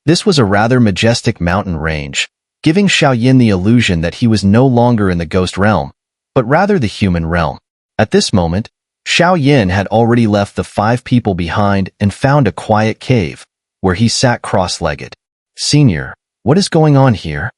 This was a rather majestic mountain range, giving Xiao the illusion that he was no longer in the ghost realm, but rather the human realm. At this moment, Xiao had already left the 5 people behind and found a quiet cave, where he sat cross-legged. "Senior, what is going on here?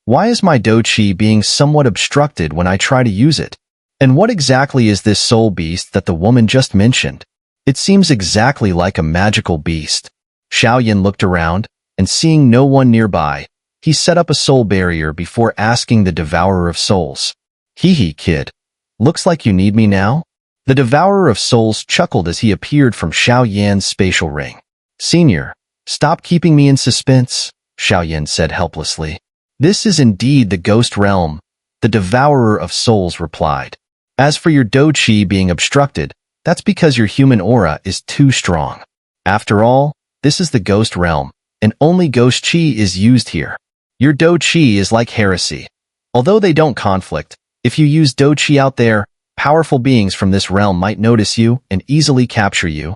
Why is my Do-Chi being somewhat obstructed when I try to use it? And what exactly is this soul beast that the woman just mentioned? It seems exactly like a magical beast." Xiao looked around, and seeing no one nearby, he set up a soul barrier before asking the Devourer of Souls. "Hee kid. Looks like you need me now?" The Devourer of Souls chuckled as he appeared from Xiao spatial ring. "Senior, stop keeping me in suspense," Xiao said helplessly. "This is indeed the ghost realm," the Devourer of Souls replied. "As for your Do-Chi being obstructed, that's because your human aura is too strong. After all, this is the ghost realm, and only ghost chi is used here. Your Do-Chi is like heresy. Although they don't conflict, if you use Do-Chi out there, powerful beings from this realm might notice you and easily capture you,"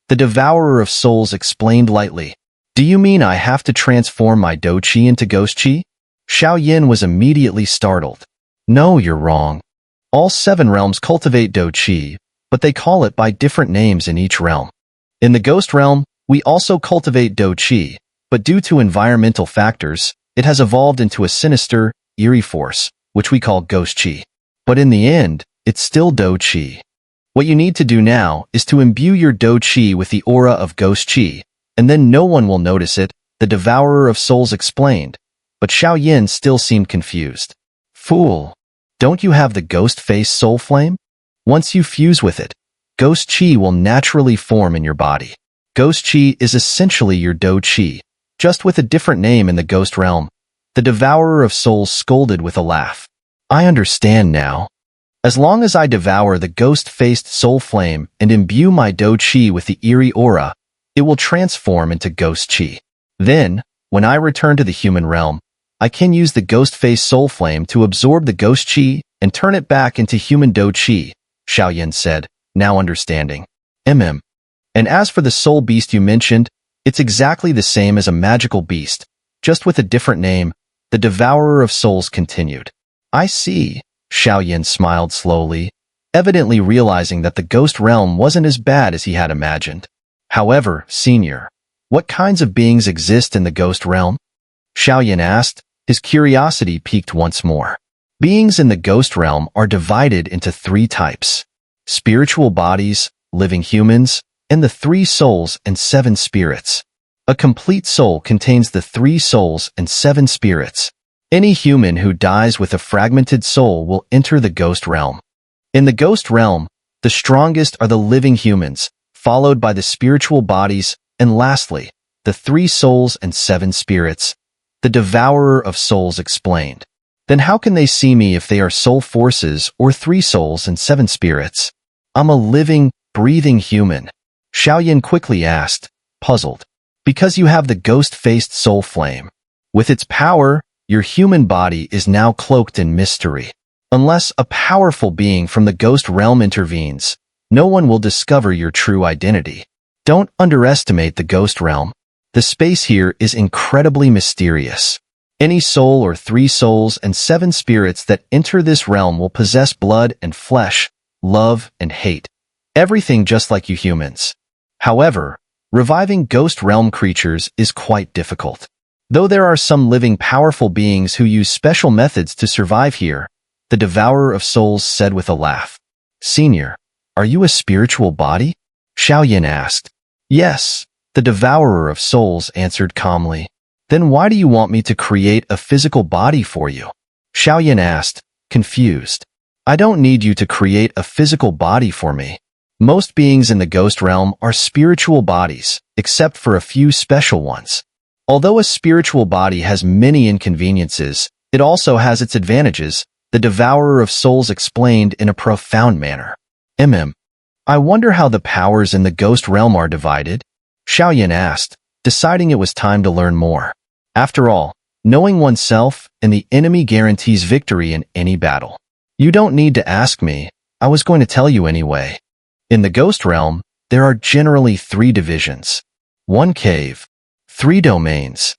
the Devourer of Souls explained lightly. "Do you mean I have to transform my Do-Chi into ghost chi?" Xiao was immediately startled. "No, you're wrong. All 7 realms cultivate Do-Chi, but they call it by different names in each realm. In the ghost realm, we also cultivate Do-Chi, but due to environmental factors, it has evolved into a sinister, eerie force, which we call ghost chi. But in the end, it's still Do-Chi. What you need to do now is to imbue your Do-Chi with the aura of ghost chi, and then no one will notice it," the Devourer of Souls explained, but Xiao still seemed confused. "Fool! Don't you have the ghost face soul flame? Once you fuse with it, ghost chi will naturally form in your body. Ghost chi is essentially your Do-Chi, just with a different name in the ghost realm," the Devourer of Souls scolded with a laugh. "I understand now. As long as I devour the ghost-faced soul flame and imbue my Do-Chi with the eerie aura, it will transform into ghost chi. Then, when I return to the human realm, I can use the ghost-faced soul flame to absorb the ghost chi and turn it back into human Do-Chi," Xiao said, now understanding. And as for the soul beast you mentioned, it's exactly the same as a magical beast, just with a different name," the Devourer of Souls continued. "I see," Xiao smiled slowly, evidently realizing that the ghost realm wasn't as bad as he had imagined. "However, Senior, what kinds of beings exist in the ghost realm?" Xiao asked, his curiosity piqued once more. "Beings in the ghost realm are divided into 3 types: spiritual bodies, living humans, and the 3 souls and 7 spirits. A complete soul contains the 3 souls and 7 spirits. Any human who dies with a fragmented soul will enter the ghost realm. In the ghost realm, the strongest are the living humans, followed by the spiritual bodies, and lastly, the 3 souls and 7 spirits," the Devourer of Souls explained. "Then how can they see me if they are soul forces or 3 souls and 7 spirits? I'm a living, breathing human," Xiao quickly asked, puzzled. "Because you have the ghost-faced soul flame. With its power, your human body is now cloaked in mystery. Unless a powerful being from the ghost realm intervenes, no one will discover your true identity. Don't underestimate the ghost realm. The space here is incredibly mysterious. Any soul or 3 souls and 7 spirits that enter this realm will possess blood and flesh, love and hate. Everything just like you humans. However, reviving ghost realm creatures is quite difficult. Though there are some living powerful beings who use special methods to survive here," the Devourer of Souls said with a laugh. "Senior, are you a spiritual body?" Xiao asked. "Yes," the Devourer of Souls answered calmly. "Then why do you want me to create a physical body for you?" Xiao asked, confused. "I don't need you to create a physical body for me. Most beings in the ghost realm are spiritual bodies, except for a few special ones. Although a spiritual body has many inconveniences, it also has its advantages," the Devourer of Souls explained in a profound manner. I wonder how the powers in the ghost realm are divided?" Xiao asked, deciding it was time to learn more. After all, knowing oneself and the enemy guarantees victory in any battle. "You don't need to ask me, I was going to tell you anyway. In the ghost realm, there are generally 3 divisions. 1 cave, 3 domains,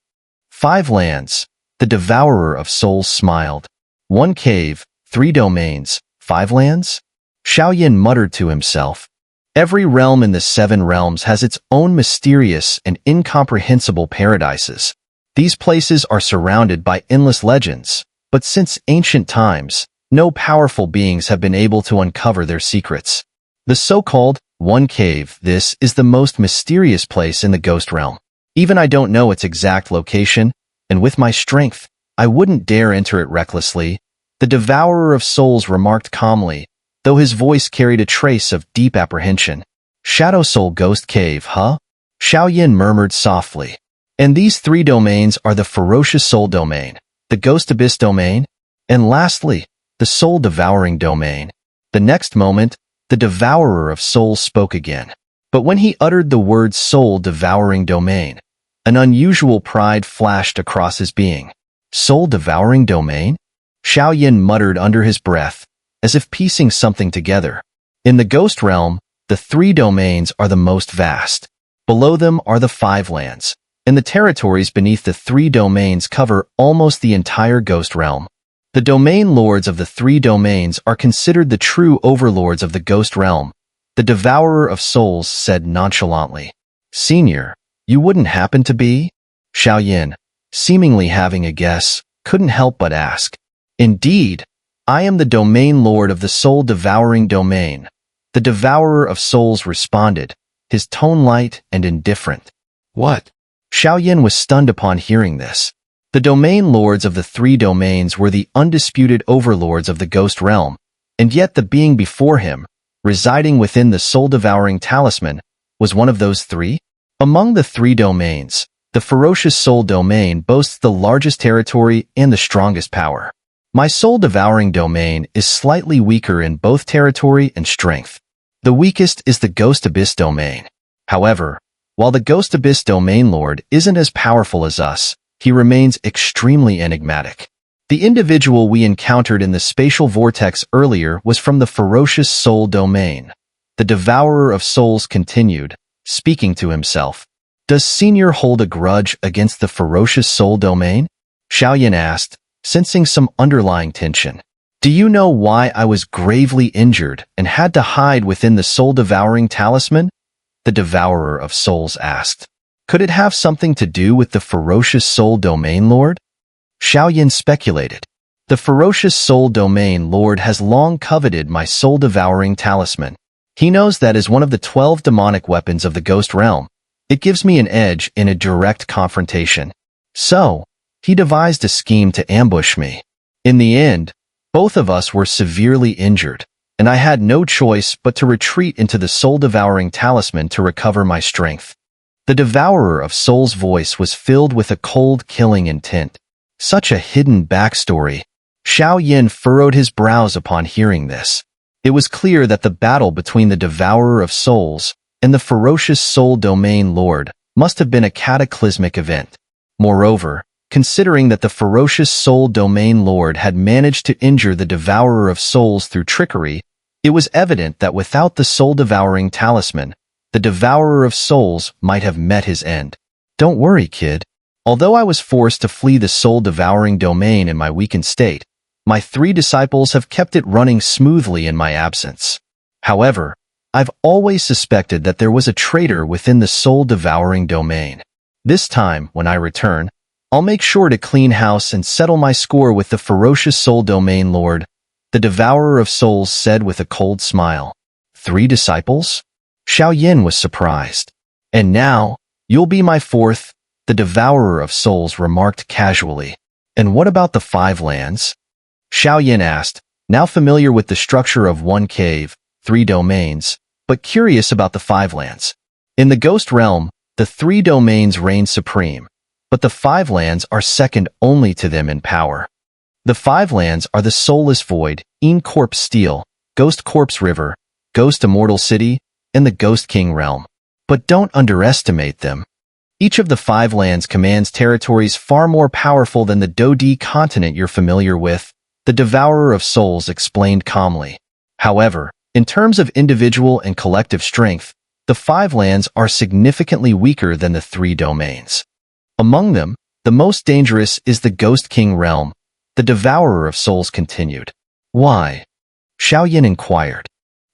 5 lands. The Devourer of Souls smiled. 1 cave, 3 domains, 5 lands? Xiao Yin muttered to himself. Every realm in the 7 realms has its own mysterious and incomprehensible paradises. These places are surrounded by endless legends, but since ancient times, no powerful beings have been able to uncover their secrets. The so-called 1 cave, this is the most mysterious place in the ghost realm. Even I don't know its exact location, and with my strength, I wouldn't dare enter it recklessly, the Devourer of Souls remarked calmly, though his voice carried a trace of deep apprehension. Shadow Soul Ghost Cave, huh? Xiao Yin murmured softly. And these 3 domains are the Ferocious Soul Domain, the Ghost Abyss Domain, and lastly, the Soul Devouring Domain. The next moment, the Devourer of Souls spoke again. But when he uttered the word Soul Devouring Domain, an unusual pride flashed across his being. Soul Devouring Domain? Xiao Yin muttered under his breath, as if piecing something together. In the ghost realm, the 3 domains are the most vast. Below them are the 5 lands, and the territories beneath the 3 domains cover almost the entire ghost realm. The domain lords of the 3 domains are considered the true overlords of the ghost realm, the Devourer of Souls said nonchalantly. Senior, you wouldn't happen to be? Xiao Yin, seemingly having a guess, couldn't help but ask. Indeed, I am the domain lord of the Soul Devouring Domain. The Devourer of Souls responded, his tone light and indifferent. What? Xiao Yin was stunned upon hearing this. The domain lords of the 3 domains were the undisputed overlords of the ghost realm, and yet the being before him, residing within the soul-devouring talisman, was one of those 3? Among the 3 domains, the Ferocious Soul Domain boasts the largest territory and the strongest power. My soul-devouring domain is slightly weaker in both territory and strength. The weakest is the Ghost Abyss Domain. However, while the Ghost Abyss Domain Lord isn't as powerful as us, he remains extremely enigmatic. The individual we encountered in the spatial vortex earlier was from the Ferocious Soul Domain. The Devourer of Souls continued, speaking to himself. Does Senior hold a grudge against the Ferocious Soul Domain? Xiao Yin asked, sensing some underlying tension. Do you know why I was gravely injured and had to hide within the soul-devouring talisman? The Devourer of Souls asked. Could it have something to do with the Ferocious Soul Domain Lord? Xiao Yin speculated. The Ferocious Soul Domain Lord has long coveted my soul-devouring talisman. He knows that as one of the 12 demonic weapons of the ghost realm, it gives me an edge in a direct confrontation. So, he devised a scheme to ambush me. In the end, both of us were severely injured, and I had no choice but to retreat into the soul-devouring talisman to recover my strength. The Devourer of Souls' voice was filled with a cold, killing intent. Such a hidden backstory. Xiao Yin furrowed his brows upon hearing this. It was clear that the battle between the Devourer of Souls and the Ferocious Soul Domain Lord must have been a cataclysmic event. Moreover, considering that the Ferocious Soul Domain Lord had managed to injure the Devourer of Souls through trickery, it was evident that without the soul-devouring talisman, the Devourer of Souls might have met his end. Don't worry, kid. Although I was forced to flee the soul-devouring domain in my weakened state, my 3 disciples have kept it running smoothly in my absence. However, I've always suspected that there was a traitor within the soul-devouring domain. This time, when I return, I'll make sure to clean house and settle my score with the Ferocious Soul Domain Lord, the Devourer of Souls said with a cold smile. 3 disciples? Xiao Yin was surprised. And now, you'll be my 4th, the Devourer of Souls remarked casually. And what about the 5 lands? Xiao Yin asked, now familiar with the structure of 1 cave, 3 domains, but curious about the 5 lands. In the ghost realm, the 3 domains reign supreme, but the 5 lands are second only to them in power. The 5 lands are the Soulless Void, Corpse Steel, Ghost Corpse River, Ghost Immortal City, and the Ghost King Realm. But don't underestimate them. Each of the 5 lands commands territories far more powerful than the Do-D continent you're familiar with, the Devourer of Souls explained calmly. However, in terms of individual and collective strength, the 5 lands are significantly weaker than the 3 domains. Among them, The most dangerous is the Ghost King realm, the Devourer of Souls continued. Why? Xiao Yin inquired.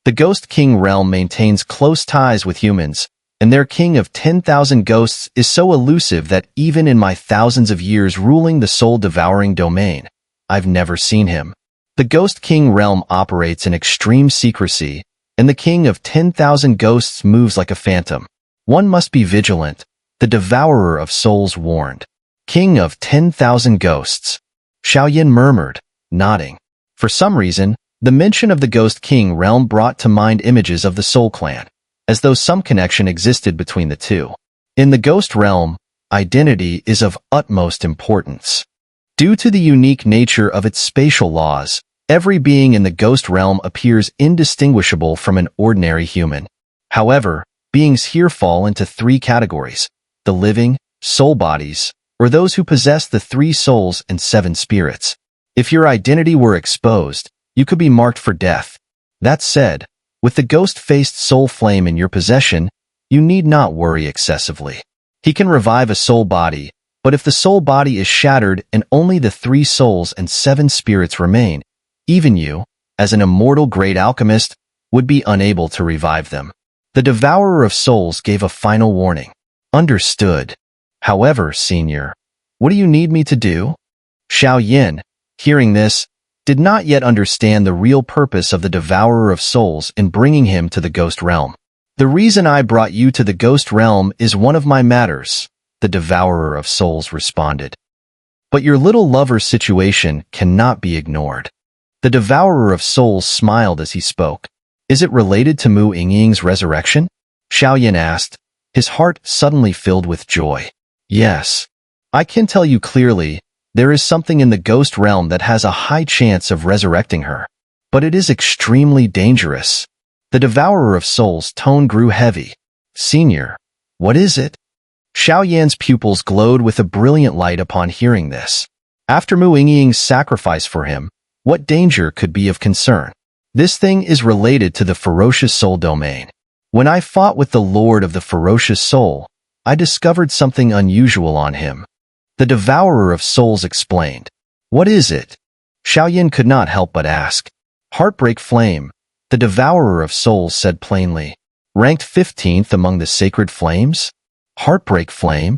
The Ghost King realm maintains close ties with humans, and their king of 10,000 ghosts is so elusive that even in my thousands of years ruling the soul-devouring domain, I've never seen him. The Ghost King realm operates in extreme secrecy, and the king of 10,000 ghosts moves like a phantom. One must be vigilant, the Devourer of Souls warned. King of 10,000 ghosts. Xiao Yin murmured, nodding. For some reason, the mention of the Ghost King realm brought to mind images of the Soul Clan, as though some connection existed between the two. In the Ghost realm, identity is of utmost importance. Due to the unique nature of its spatial laws, every being in the Ghost realm appears indistinguishable from an ordinary human. However, beings here fall into three categories: the living, soul bodies, or those who possess the 3 souls and 7 spirits. If your identity were exposed, you could be marked for death. That said, with the ghost-faced soul flame in your possession, you need not worry excessively. He can revive a soul body, but if the soul body is shattered and only the 3 souls and 7 spirits remain, even you, as an immortal great alchemist, would be unable to revive them. The Devourer of Souls gave a final warning. Understood. However, Senior, what do you need me to do? Xiao Yin, hearing this, did not yet understand the real purpose of the Devourer of Souls in bringing him to the Ghost Realm. The reason I brought you to the Ghost Realm is one of my matters, the Devourer of Souls responded. But your little lover's situation cannot be ignored. The Devourer of Souls smiled as he spoke. Is it related to Mu Yingying's resurrection? Xiao Yin asked, his heart suddenly filled with joy. Yes. I can tell you clearly, there is something in the Ghost Realm that has a high chance of resurrecting her. But it is extremely dangerous. The Devourer of Souls' tone grew heavy. Senior, what is it? Xiao Yan's pupils glowed with a brilliant light upon hearing this. After Mu Yingying's sacrifice for him, what danger could be of concern? This thing is related to the ferocious soul domain. When I fought with the Lord of the ferocious soul, I discovered something unusual on him. The Devourer of Souls explained. What is it? Xiao Yin could not help but ask. Heartbreak Flame, the Devourer of Souls said plainly. Ranked 15th among the sacred flames? Heartbreak Flame?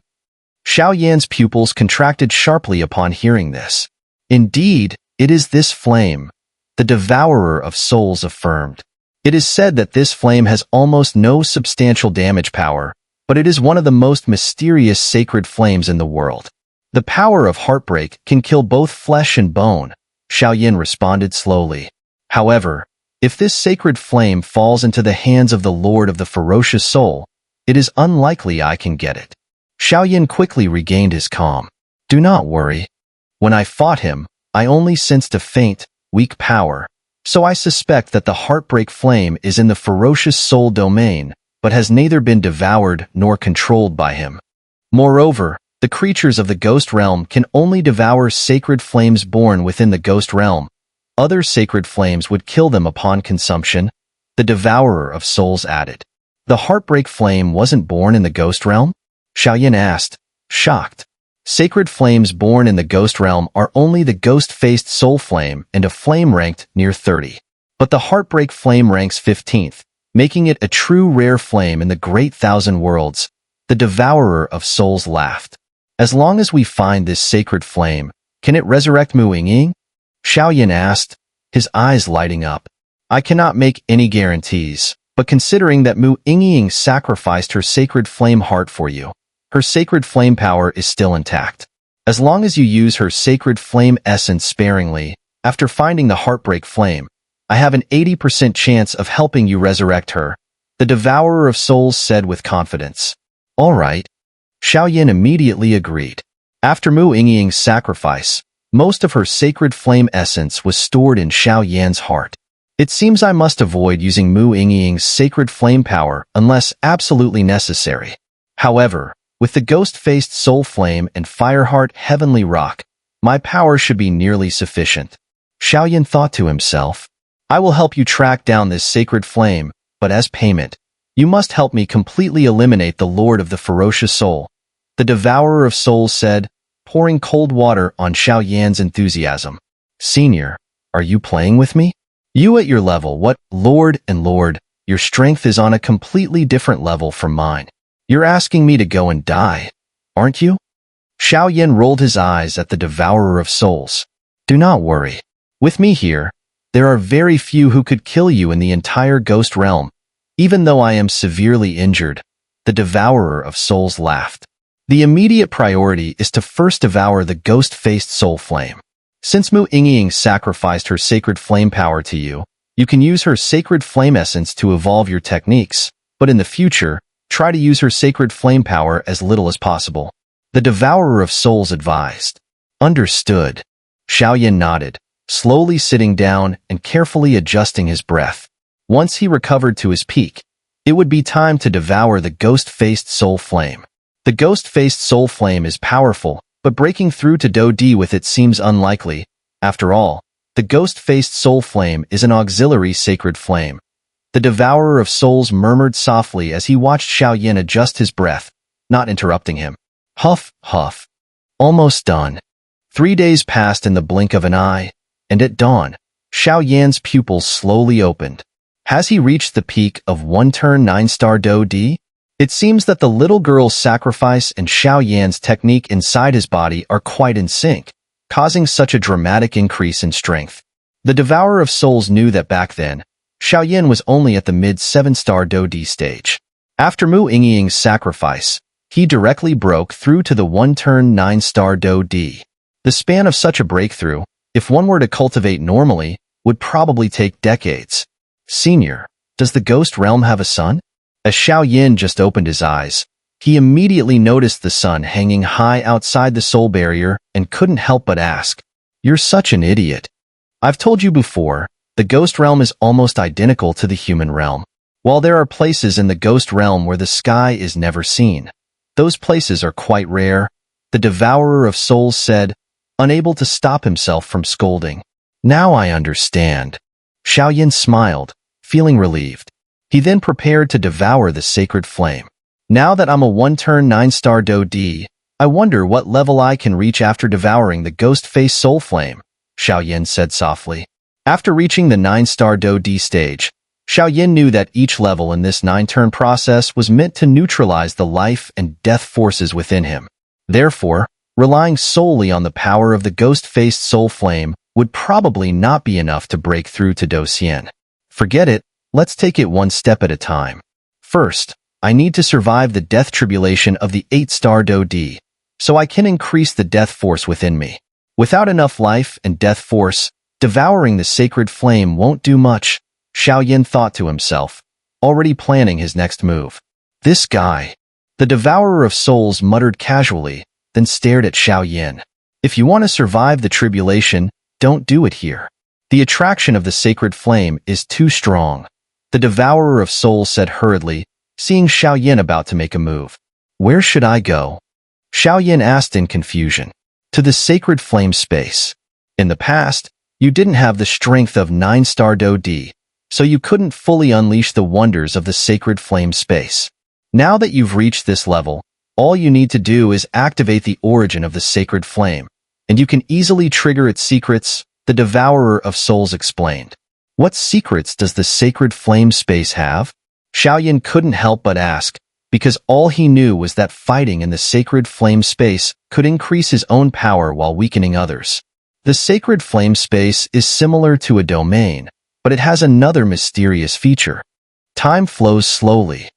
Xiao Yan's pupils contracted sharply upon hearing this. Indeed, it is this flame, the Devourer of Souls affirmed. It is said that this flame has almost no substantial damage power, but it is one of the most mysterious sacred flames in the world. The power of heartbreak can kill both flesh and bone, Xiao Yin responded slowly. However, if this sacred flame falls into the hands of the Lord of the ferocious soul, it is unlikely I can get it. Xiao Yin quickly regained his calm. Do not worry. When I fought him, I only sensed a faint, weak power, so I suspect that the heartbreak flame is in the ferocious soul domain, but has neither been devoured nor controlled by him. Moreover, the creatures of the Ghost Realm can only devour sacred flames born within the Ghost Realm. Other sacred flames would kill them upon consumption, the Devourer of Souls added. The heartbreak flame wasn't born in the Ghost Realm? Xiao Yin asked, shocked. Sacred flames born in the Ghost Realm are only the ghost-faced soul flame and a flame ranked near 30. But the heartbreak flame ranks 15th, making it a true rare flame in the great thousand worlds. The Devourer of Souls laughed. As long as we find this sacred flame, can it resurrect Mu Yingying? Xiao Yin asked, his eyes lighting up. I cannot make any guarantees, but considering that Mu Yingying sacrificed her sacred flame heart for you, her sacred flame power is still intact. As long as you use her sacred flame essence sparingly, after finding the heartbreak flame, I have an 80% chance of helping you resurrect her, the Devourer of Souls said with confidence. All right. Xiao Yin immediately agreed. After Mu Yingying's sacrifice, most of her sacred flame essence was stored in Xiao Yan's heart. It seems I must avoid using Mu Yingying's sacred flame power unless absolutely necessary. However, with the ghost-faced soul flame and Fireheart Heavenly Rock, my power should be nearly sufficient. Xiao Yin thought to himself, I will help you track down this sacred flame, but as payment, you must help me completely eliminate the Lord of the ferocious soul. The Devourer of Souls said, pouring cold water on Xiao Yan's enthusiasm. Senior, are you playing with me? You at your level, what, Lord and Lord, your strength is on a completely different level from mine. You're asking me to go and die, aren't you? Xiao Yan rolled his eyes at the Devourer of Souls. Do not worry. With me here, there are very few who could kill you in the entire Ghost Realm. Even though I am severely injured, the Devourer of Souls laughed. The immediate priority is to first devour the ghost-faced soul flame. Since Mu Yingying sacrificed her sacred flame power to you, you can use her sacred flame essence to evolve your techniques, but in the future, try to use her sacred flame power as little as possible. The Devourer of Souls advised. Understood. Xiao Yan nodded, slowly sitting down and carefully adjusting his breath. Once he recovered to his peak, it would be time to devour the ghost-faced soul flame. The ghost-faced soul flame is powerful, but breaking through to Do Di with it seems unlikely. After all, the ghost-faced soul flame is an auxiliary sacred flame. The Devourer of Souls murmured softly as he watched Xiao Yan adjust his breath, not interrupting him. Huff, huff. Almost done. 3 days passed in the blink of an eye, and at dawn, Xiao Yan's pupils slowly opened. Has he reached the peak of 1-turn 9-star Do Di? It seems that the little girl's sacrifice and Xiao Yan's technique inside his body are quite in sync, causing such a dramatic increase in strength. The Devourer of Souls knew that back then, Xiao Yan was only at the mid-7-star Do Di stage. After Mu Yingying's sacrifice, he directly broke through to the 1-turn 9-star Do Di. The span of such a breakthrough, if one were to cultivate normally, would probably take decades. Senior, does the Ghost Realm have a sun? As Xiao Yan just opened his eyes, he immediately noticed the sun hanging high outside the soul barrier and couldn't help but ask, "You're such an idiot." I've told you before, the Ghost Realm is almost identical to the human realm. While there are places in the Ghost Realm where the sky is never seen, those places are quite rare, the Devourer of Souls said, unable to stop himself from scolding. Now I understand. Xiao Yan smiled, feeling relieved. He then prepared to devour the sacred flame. Now that I'm a 1-turn 9-star Do Di, I wonder what level I can reach after devouring the ghost-faced soul flame, Xiao Yan said softly. After reaching the 9-star Do Di stage, Xiao Yan knew that each level in this 9-turn process was meant to neutralize the life and death forces within him. Therefore, relying solely on the power of the ghost-faced soul flame would probably not be enough to break through to Do Xian. Forget it, let's take it one step at a time. First, I need to survive the death tribulation of the 8-star Do Di, so I can increase the death force within me. Without enough life and death force, devouring the sacred flame won't do much, Xiao Yan thought to himself, already planning his next move. This guy. The Devourer of Souls muttered casually, then stared at Xiao Yan. If you want to survive the tribulation, don't do it here. The attraction of the sacred flame is too strong. The Devourer of Souls said hurriedly, seeing Xiao Yan about to make a move. Where should I go? Xiao Yan asked in confusion. To the sacred flame space. In the past, you didn't have the strength of 9-star Do Di, so you couldn't fully unleash the wonders of the sacred flame space. Now that you've reached this level, all you need to do is activate the origin of the sacred flame, and you can easily trigger its secrets, the Devourer of Souls explained. What secrets does the sacred flame space have? Xiao Yan couldn't help but ask, because all he knew was that fighting in the sacred flame space could increase his own power while weakening others. The sacred flame space is similar to a domain, but it has another mysterious feature. Time flows slowly.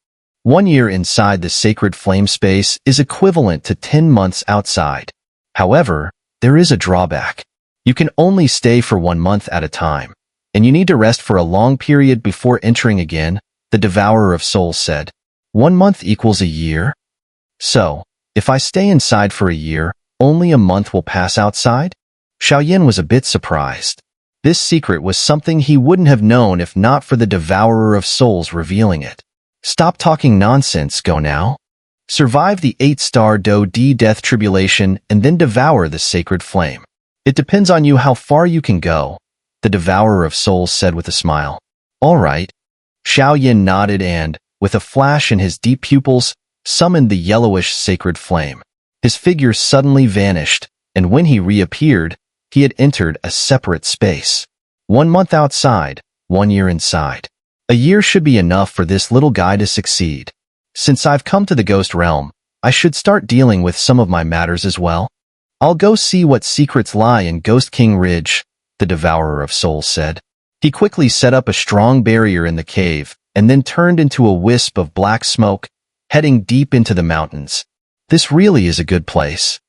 1 year inside the sacred flame space is equivalent to 10 months outside. However, there is a drawback. You can only stay for 1 month at a time, and you need to rest for a long period before entering again, the Devourer of Souls said. 1 month equals a year? So, if I stay inside for a year, only a month will pass outside? Xiao Yan was a bit surprised. This secret was something he wouldn't have known if not for the Devourer of Souls revealing it. Stop talking nonsense, go now. Survive the 8-star Do Di death tribulation and then devour the sacred flame. It depends on you how far you can go, the Devourer of Souls said with a smile. All right. Xiao Yan nodded and, with a flash in his deep pupils, summoned the yellowish sacred flame. His figure suddenly vanished, and when he reappeared, he had entered a separate space. 1 month outside, 1 year inside. A year should be enough for this little guy to succeed. Since I've come to the ghost realm, I should start dealing with some of my matters as well. I'll go see what secrets lie in Ghost King Ridge, the Devourer of Souls said. He quickly set up a strong barrier in the cave, and then turned into a wisp of black smoke, heading deep into the mountains. This really is a good place.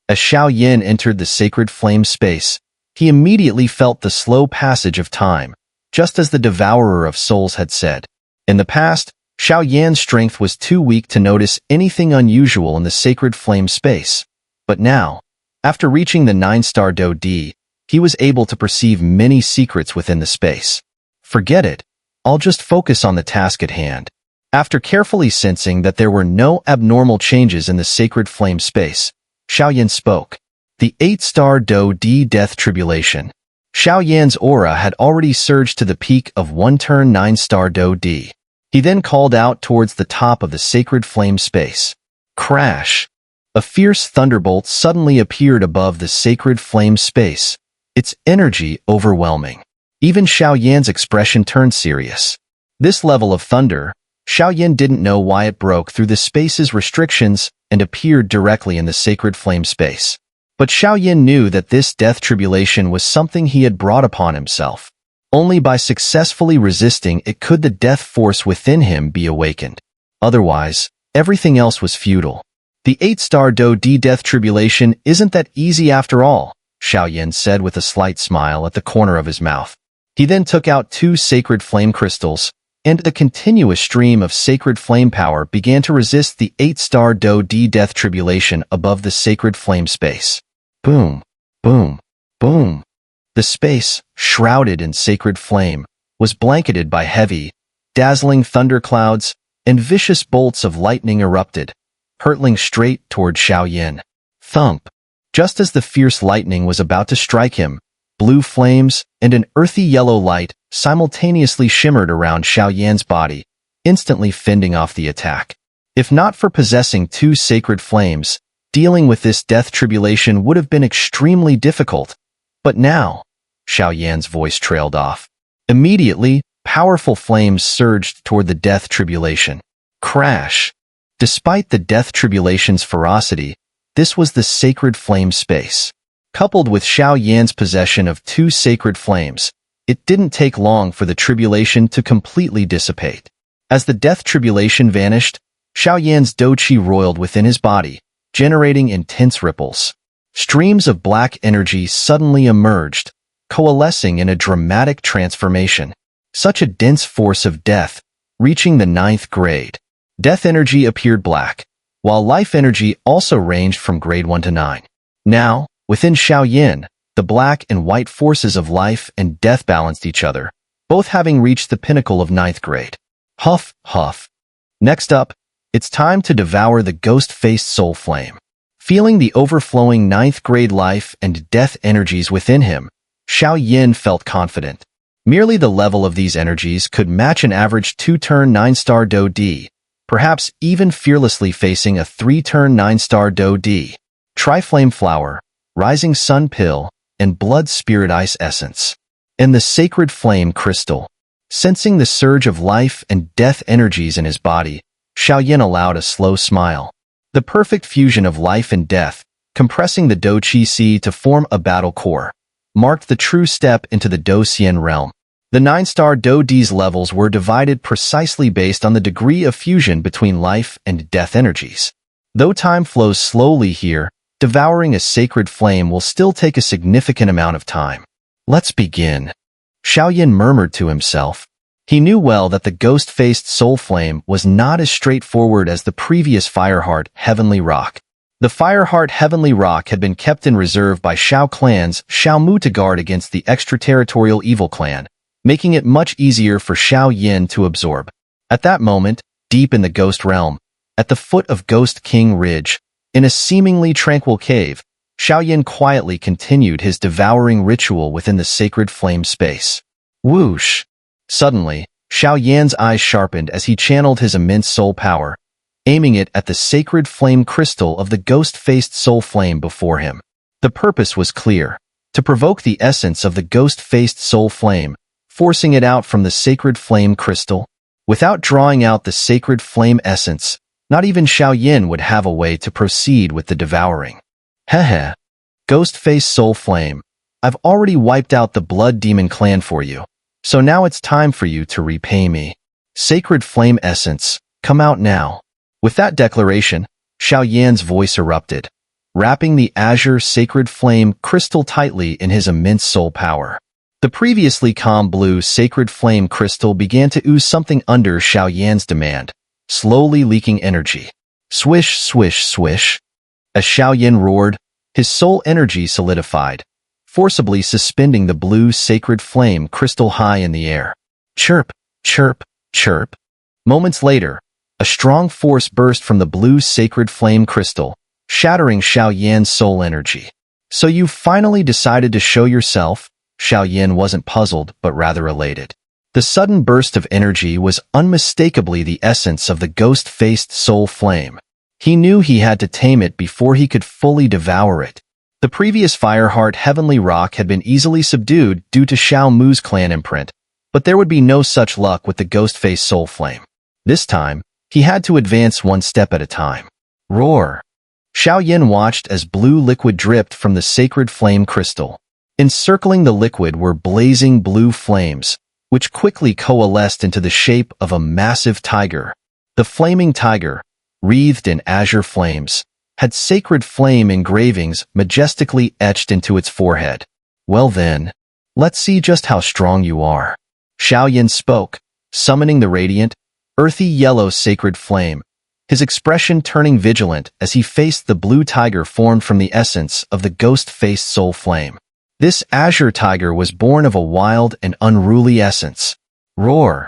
As Xiao Yin entered the sacred flame space, he immediately felt the slow passage of time, just as the Devourer of Souls had said. In the past, Xiao Yan's strength was too weak to notice anything unusual in the sacred flame space. But now, after reaching the 9-star Do D, he was able to perceive many secrets within the space. Forget it. I'll just focus on the task at hand. After carefully sensing that there were no abnormal changes in the sacred flame space, Xiao Yan spoke. The 8-star Do D Death Tribulation. Xiao Yan's aura had already surged to the peak of 1-turn 9-star Do D. He then called out towards the top of the sacred flame space. Crash! A fierce thunderbolt suddenly appeared above the sacred flame space, its energy overwhelming. Even Xiao Yan's expression turned serious. This level of thunder, Xiao Yan didn't know why it broke through the space's restrictions and appeared directly in the sacred flame space. But Xiao Yan knew that this death tribulation was something he had brought upon himself. Only by successfully resisting it could the death force within him be awakened. Otherwise, everything else was futile. The 8-star Do D Death Tribulation isn't that easy after all, Xiao Yan said with a slight smile at the corner of his mouth. He then took out 2 sacred flame crystals, and the continuous stream of sacred flame power began to resist the 8-star Do D Death Tribulation above the sacred flame space. Boom, boom, boom. The space, shrouded in sacred flame, was blanketed by heavy, dazzling thunderclouds, and vicious bolts of lightning erupted, hurtling straight toward Xiao Yan. Thump! Just as the fierce lightning was about to strike him, blue flames and an earthy yellow light simultaneously shimmered around Xiao Yan's body, instantly fending off the attack. If not for possessing 2 sacred flames, dealing with this death tribulation would have been extremely difficult. But now, Xiao Yan's voice trailed off. Immediately, powerful flames surged toward the death tribulation. Crash! Despite the death tribulation's ferocity, this was the sacred flame space. Coupled with Xiao Yan's possession of 2 sacred flames, it didn't take long for the tribulation to completely dissipate. As the death tribulation vanished, Xiao Yan's Do Qi roiled within his body, generating intense ripples. Streams of black energy suddenly emerged, coalescing in a dramatic transformation. Such a dense force of death, reaching the 9th grade. Death energy appeared black, while life energy also ranged from grade 1 to 9. Now, within Xiao Yan, the black and white forces of life and death balanced each other, both having reached the pinnacle of 9th grade. Huff, huff. Next up, it's time to devour the ghost-faced soul flame. Feeling the overflowing 9th grade life and death energies within him, Xiao Yan felt confident. Merely the level of these energies could match an average 2-turn 9-star Do D, perhaps even fearlessly facing a 3-turn 9-star Do D. Tri-Flame Flower, Rising Sun Pill, and Blood Spirit Ice Essence. And the Sacred Flame Crystal. Sensing the surge of life and death energies in his body, Xiao Yan allowed a slow smile. The perfect fusion of life and death, compressing the Do Qi Si to form a battle core, marked the true step into the Do Xian realm. The 9-star Do D's levels were divided precisely based on the degree of fusion between life and death energies. Though time flows slowly here, devouring a sacred flame will still take a significant amount of time. Let's begin. Xiao Yan murmured to himself. He knew well that the ghost-faced soul flame was not as straightforward as the previous Fireheart Heavenly Rock. The Fireheart Heavenly Rock had been kept in reserve by Xiao clan's Xiao Mu to guard against the extraterritorial evil clan, making it much easier for Xiao Yan to absorb. At that moment, deep in the ghost realm, at the foot of Ghost King Ridge, in a seemingly tranquil cave, Xiao Yan quietly continued his devouring ritual within the sacred flame space. Whoosh! Suddenly, Xiao Yan's eyes sharpened as he channeled his immense soul power, aiming it at the sacred flame crystal of the ghost-faced soul flame before him. The purpose was clear: to provoke the essence of the ghost-faced soul flame, forcing it out from the sacred flame crystal. Without drawing out the sacred flame essence, not even Xiao would have a way to proceed with the devouring. Heh. Ghost-faced soul flame, I've already wiped out the blood demon clan for you, so now it's time for you to repay me. Sacred flame essence, come out now. With that declaration, Xiao voice erupted, wrapping the azure sacred flame crystal tightly in his immense soul power. The previously calm blue sacred flame crystal began to ooze something under Xiao demand, slowly leaking energy. Swish, swish, swish. As Xiao roared, his soul energy solidified, forcibly suspending the blue sacred flame crystal high in the air. Chirp, chirp, chirp. Moments later, a strong force burst from the blue sacred flame crystal, shattering Xiao soul energy. So you finally decided to show yourself? Xiao wasn't puzzled, but rather elated. The sudden burst of energy was unmistakably the essence of the ghost-faced soul flame. He knew he had to tame it before he could fully devour it. The previous Fireheart Heavenly Rock had been easily subdued due to Xiao Mu's clan imprint, but there would be no such luck with the ghost-faced soul flame. This time, he had to advance one step at a time. Roar! Xiao watched as blue liquid dripped from the sacred flame crystal. Encircling the liquid were blazing blue flames, which quickly coalesced into the shape of a massive tiger. The flaming tiger, wreathed in azure flames, had sacred flame engravings majestically etched into its forehead. Well then, let's see just how strong you are. Xiao spoke, summoning the radiant, earthy yellow sacred flame, his expression turning vigilant as he faced the blue tiger formed from the essence of the ghost-faced soul flame. This azure tiger was born of a wild and unruly essence. Roar!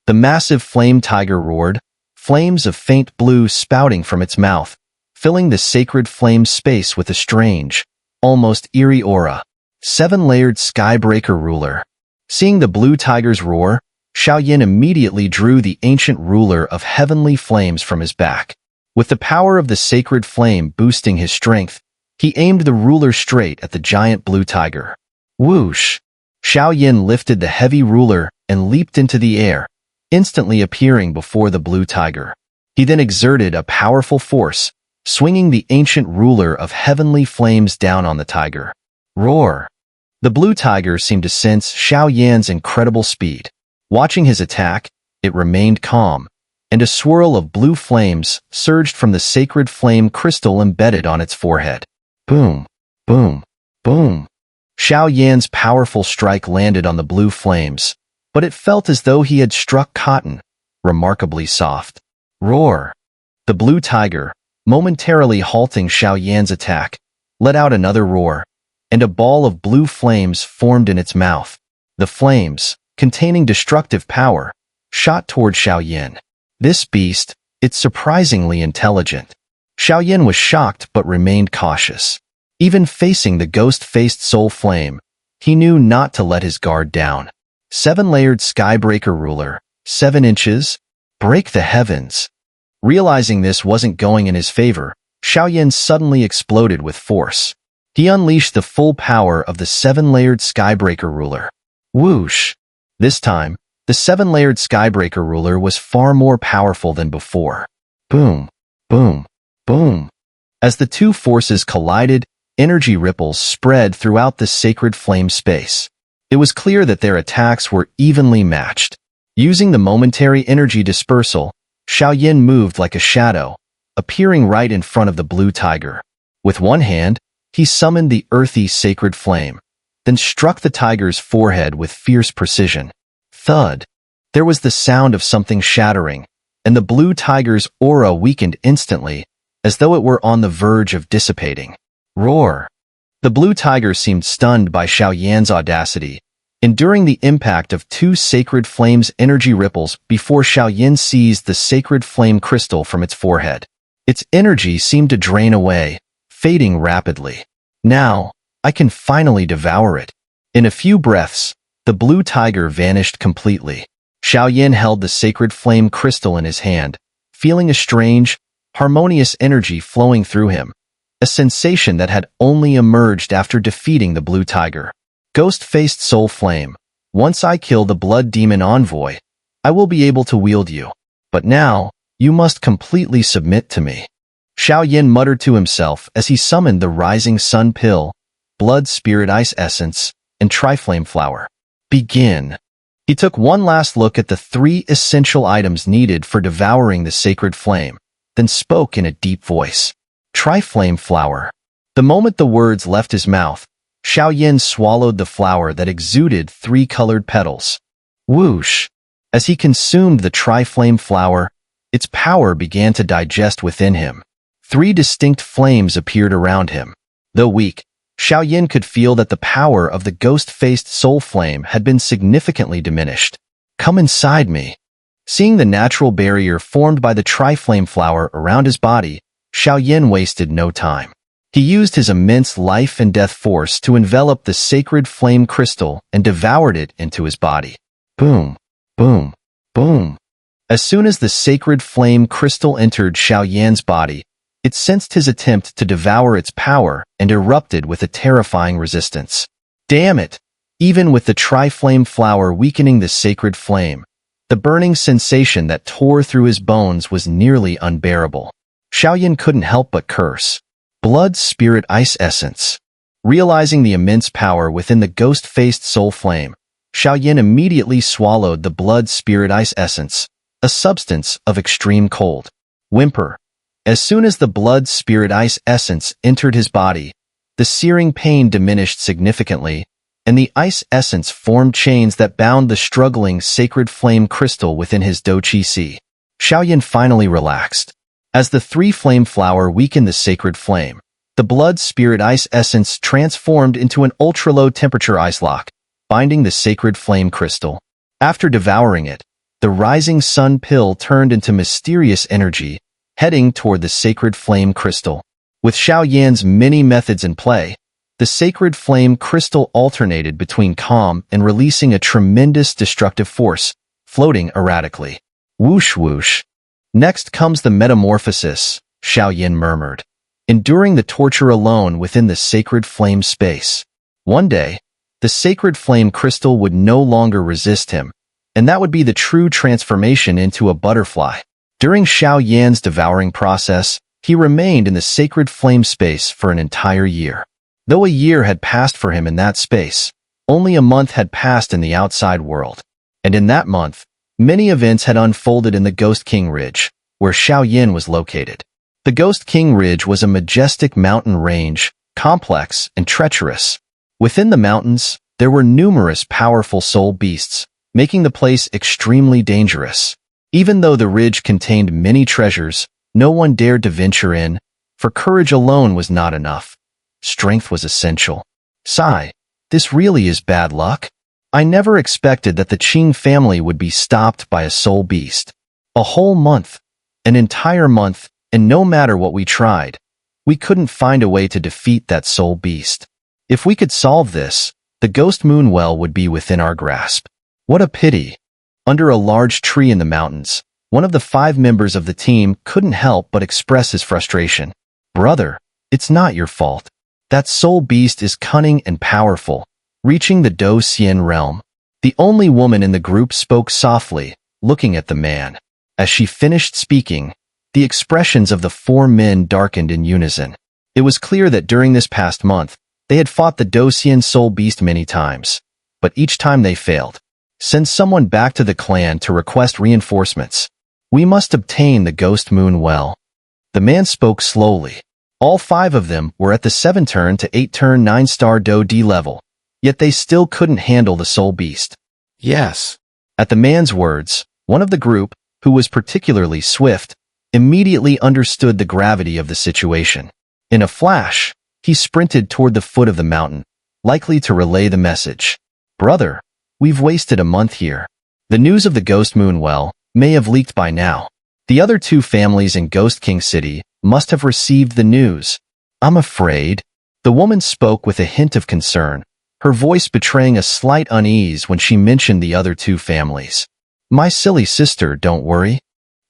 The massive flame tiger roared, flames of faint blue spouting from its mouth, filling the sacred flame space with a strange, almost eerie aura. 7-layered skybreaker ruler. Seeing the blue tiger's roar, Xiao immediately drew the ancient ruler of heavenly flames from his back. With the power of the sacred flame boosting his strength, he aimed the ruler straight at the giant blue tiger. Whoosh! Xiao lifted the heavy ruler and leaped into the air, instantly appearing before the blue tiger. He then exerted a powerful force, swinging the ancient ruler of heavenly flames down on the tiger. Roar! The blue tiger seemed to sense Xiao incredible speed. Watching his attack, it remained calm, and a swirl of blue flames surged from the sacred flame crystal embedded on its forehead. Boom, boom, boom. Xiao powerful strike landed on the blue flames, but it felt as though he had struck cotton, remarkably soft. Roar! The blue tiger, momentarily halting Xiao attack, let out another roar, and a ball of blue flames formed in its mouth. The flames, containing destructive power, shot toward Xiao. This beast, it's surprisingly intelligent. Xiao was shocked but remained cautious. Even facing the ghost-faced soul flame, he knew not to let his guard down. 7-layered skybreaker ruler, 7 inches, break the heavens. Realizing this wasn't going in his favor, Xiao suddenly exploded with force. He unleashed the full power of the 7-layered skybreaker ruler. Whoosh! This time, the 7-layered skybreaker ruler was far more powerful than before. Boom, boom, boom. As the two forces collided, energy ripples spread throughout the sacred flame space. It was clear that their attacks were evenly matched. Using the momentary energy dispersal, Xiao moved like a shadow, appearing right in front of the blue tiger. With one hand, he summoned the earthy sacred flame, then struck the tiger's forehead with fierce precision. Thud! There was the sound of something shattering, and the blue tiger's aura weakened instantly, as though it were on the verge of dissipating. Roar! The blue tiger seemed stunned by Xiao audacity, enduring the impact of 2 sacred flames' energy ripples before Xiao seized the sacred flame crystal from its forehead. Its energy seemed to drain away, fading rapidly. Now, I can finally devour it. In a few breaths, the blue tiger vanished completely. Xiao held the sacred flame crystal in his hand, feeling a strange, harmonious energy flowing through him, a sensation that had only emerged after defeating the blue tiger. Ghost-faced soul flame. Once I kill the blood demon envoy, I will be able to wield you. But now, you must completely submit to me. Xiao Yin muttered to himself as he summoned the rising sun pill, blood spirit ice essence, and triflame flower. Begin. He took one last look at the 3 essential items needed for devouring the sacred flame, then spoke in a deep voice. Triflame flower. The moment the words left his mouth, Xiao Yin swallowed the flower that exuded 3 colored petals. Whoosh! As he consumed the triflame flower, its power began to digest within him. 3 distinct flames appeared around him. Though weak, Xiao Yin could feel that the power of the ghost-faced soul flame had been significantly diminished. Come inside me. Seeing the natural barrier formed by the triflame flower around his body, Xiao Yin wasted no time. He used his immense life and death force to envelop the sacred flame crystal and devoured it into his body. Boom, boom, boom. As soon as the sacred flame crystal entered Xiao Yan's body, it sensed his attempt to devour its power and erupted with a terrifying resistance. Damn it! Even with the triflame flower weakening the sacred flame, the burning sensation that tore through his bones was nearly unbearable. Xiao Yin couldn't help but curse. Blood spirit ice essence. Realizing the immense power within the ghost-faced soul flame, Xiao Yin immediately swallowed the blood spirit ice essence, a substance of extreme cold. Whimper. As soon as the blood spirit ice essence entered his body, the searing pain diminished significantly, and the ice essence formed chains that bound the struggling sacred flame crystal within his Do Chi Si. Xiao Yin finally relaxed. As the 3 flame flower weakened the sacred flame, the blood spirit ice essence transformed into an ultra-low temperature ice lock, binding the sacred flame crystal. After devouring it, the rising sun pill turned into mysterious energy, heading toward the sacred flame crystal. With Xiao Yan's many methods in play, the sacred flame crystal alternated between calm and releasing a tremendous destructive force, floating erratically. Whoosh whoosh. Next comes the metamorphosis, Xiao Yin murmured, enduring the torture alone within the sacred flame space. One day, the sacred flame crystal would no longer resist him, and that would be the true transformation into a butterfly. During Xiao Yan's devouring process, he remained in the sacred flame space for an entire year. Though a year had passed for him in that space, only a month had passed in the outside world. And in that month, many events had unfolded in the Ghost King Ridge, where Xiao Yin was located. The Ghost King Ridge was a majestic mountain range, complex and treacherous. Within the mountains, there were numerous powerful soul beasts, making the place extremely dangerous. Even though the ridge contained many treasures, no one dared to venture in, for courage alone was not enough. Strength was essential. Sigh, this really is bad luck. I never expected that the Qing family would be stopped by a soul beast. A whole month, an entire month, and no matter what we tried, we couldn't find a way to defeat that soul beast. If we could solve this, the Ghost Moon Well would be within our grasp. What a pity. Under a large tree in the mountains, one of the 5 members of the team couldn't help but express his frustration. Brother, it's not your fault. That soul beast is cunning and powerful, reaching the Do Xian realm. The only woman in the group spoke softly, looking at the man. As she finished speaking, the expressions of the 4 men darkened in unison. It was clear that during this past month, they had fought the Do Xian soul beast many times, but each time they failed. Send someone back to the clan to request reinforcements. We must obtain the Ghost Moon Well. The man spoke slowly. All 5 of them were at the 7-turn to 8-turn 9-star Do D level, yet they still couldn't handle the soul beast. Yes. At the man's words, one of the group, who was particularly swift, immediately understood the gravity of the situation. In a flash, he sprinted toward the foot of the mountain, likely to relay the message. Brother, we've wasted a month here. The news of the Ghost Moon Well may have leaked by now. The other 2 families in Ghost King City must have received the news. I'm afraid. The woman spoke with a hint of concern, her voice betraying a slight unease when she mentioned the other 2 families. My silly sister, don't worry.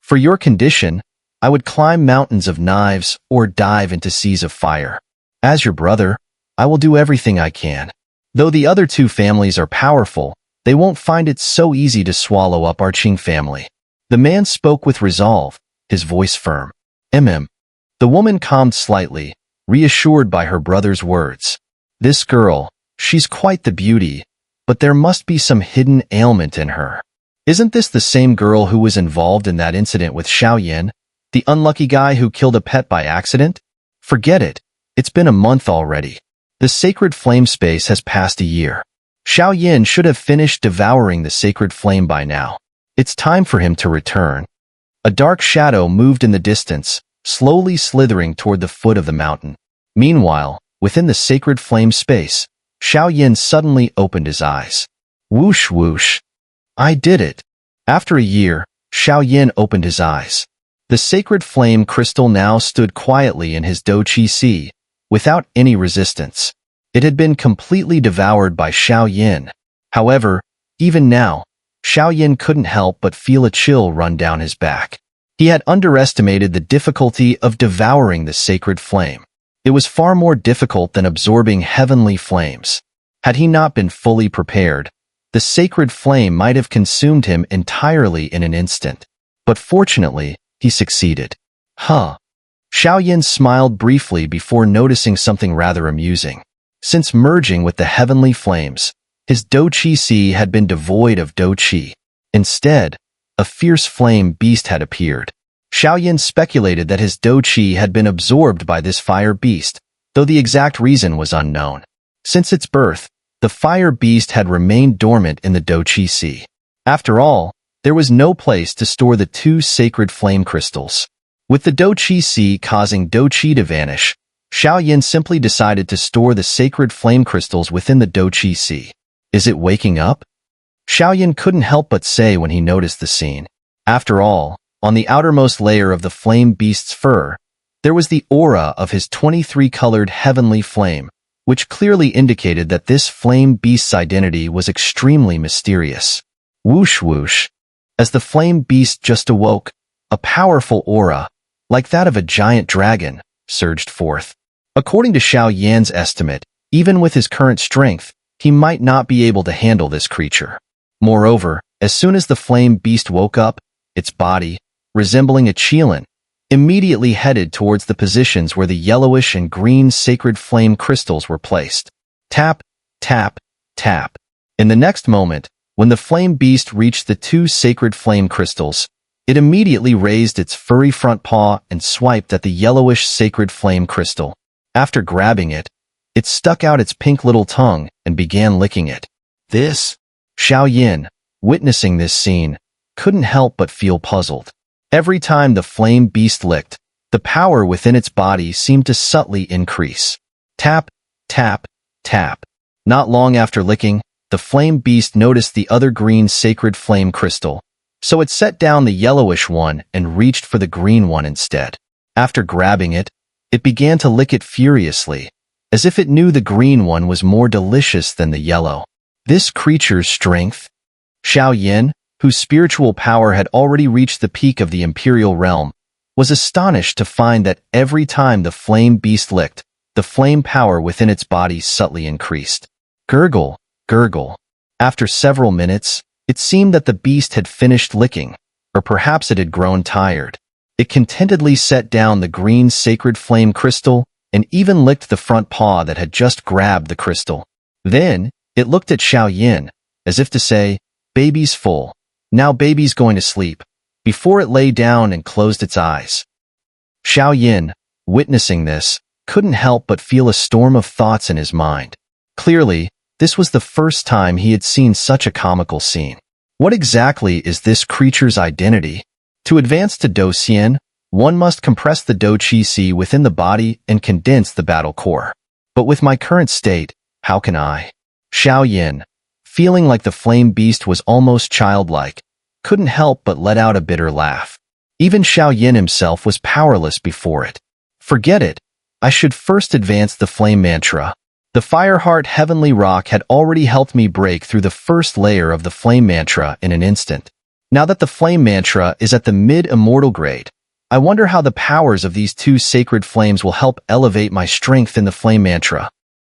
For your condition, I would climb mountains of knives or dive into seas of fire. As your brother, I will do everything I can. Though the other two families are powerful, they won't find it so easy to swallow up our Qing family. The man spoke with resolve, his voice firm. The woman calmed slightly, reassured by her brother's words. This girl, she's quite the beauty, but there must be some hidden ailment in her. Isn't this the same girl who was involved in that incident with Xiao Yin, the unlucky guy who killed a pet by accident? Forget it. It's been a month already. The sacred flame space has passed a year. Xiao Yin should have finished devouring the sacred flame by now. It's time for him to return. A dark shadow moved in the distance, slowly slithering toward the foot of the mountain. Meanwhile, within the sacred flame space, Xiao Yin suddenly opened his eyes. Whoosh whoosh. I did it. After a year, Xiao Yin opened his eyes. The sacred flame crystal now stood quietly in his Do Qi Si, without any resistance. It had been completely devoured by Xiao Yin. However, even now, Xiao Yin couldn't help but feel a chill run down his back. He had underestimated the difficulty of devouring the sacred flame. It was far more difficult than absorbing heavenly flames. Had he not been fully prepared, the sacred flame might have consumed him entirely in an instant. But fortunately, he succeeded. Xiao Yin smiled briefly before noticing something rather amusing. Since merging with the heavenly flames, his Do Qi Si had been devoid of Do Qi. Instead, a fierce flame beast had appeared. Xiao Yin speculated that his Do Qi had been absorbed by this fire beast, though the exact reason was unknown. Since its birth, the fire beast had remained dormant in the Do Qi Si. After all, there was no place to store the two sacred flame crystals. With the Do Qi Si causing Do Qi to vanish, Xiao Yin simply decided to store the sacred flame crystals within the Do Qi Si. Is it waking up? Xiao Yin couldn't help but say when he noticed the scene. After all, on the outermost layer of the flame beast's fur, there was the aura of his 23-colored heavenly flame, which clearly indicated that this flame beast's identity was extremely mysterious. Whoosh whoosh. As the flame beast just awoke, a powerful aura, like that of a giant dragon, surged forth. According to Xiao Yan's estimate, even with his current strength, he might not be able to handle this creature. Moreover, as soon as the flame beast woke up, its body, resembling a qilin, immediately headed towards the positions where the yellowish and green sacred flame crystals were placed. Tap, tap, tap. In the next moment, when the flame beast reached the two sacred flame crystals, it immediately raised its furry front paw and swiped at the yellowish sacred flame crystal. After grabbing it, it stuck out its pink little tongue and began licking it. Xiao Yin, witnessing this scene, couldn't help but feel puzzled. Every time the flame beast licked, the power within its body seemed to subtly increase. Tap, tap, tap. Not long after licking, the flame beast noticed the other green sacred flame crystal, so it set down the yellowish one and reached for the green one instead. After grabbing it, it began to lick it furiously, as if it knew the green one was more delicious than the yellow. This creature's strength? Xiao Yin, whose spiritual power had already reached the peak of the imperial realm, was astonished to find that every time the flame beast licked, the flame power within its body subtly increased. Gurgle, gurgle. After several minutes, it seemed that the beast had finished licking, or perhaps it had grown tired. It contentedly set down the green sacred flame crystal and even licked the front paw that had just grabbed the crystal. Then, it looked at Xiao Yin, as if to say, "Baby's full. Now baby's going to sleep," before it lay down and closed its eyes. Xiao Yin, witnessing this, couldn't help but feel a storm of thoughts in his mind. Clearly, this was the first time he had seen such a comical scene. What exactly is this creature's identity? To advance to Do Xian, one must compress the Do Qi Si within the body and condense the battle core. But with my current state, how can I? Xiao Yin, feeling like the flame beast was almost childlike, couldn't help but let out a bitter laugh. Even Xiao Yin himself was powerless before it. Forget it. I should first advance the flame mantra. The Fireheart Heavenly Rock had already helped me break through the first layer of the flame mantra in an instant. Now that the flame mantra is at the mid-immortal grade, I wonder how the powers of these two sacred flames will help elevate my strength in the flame mantra.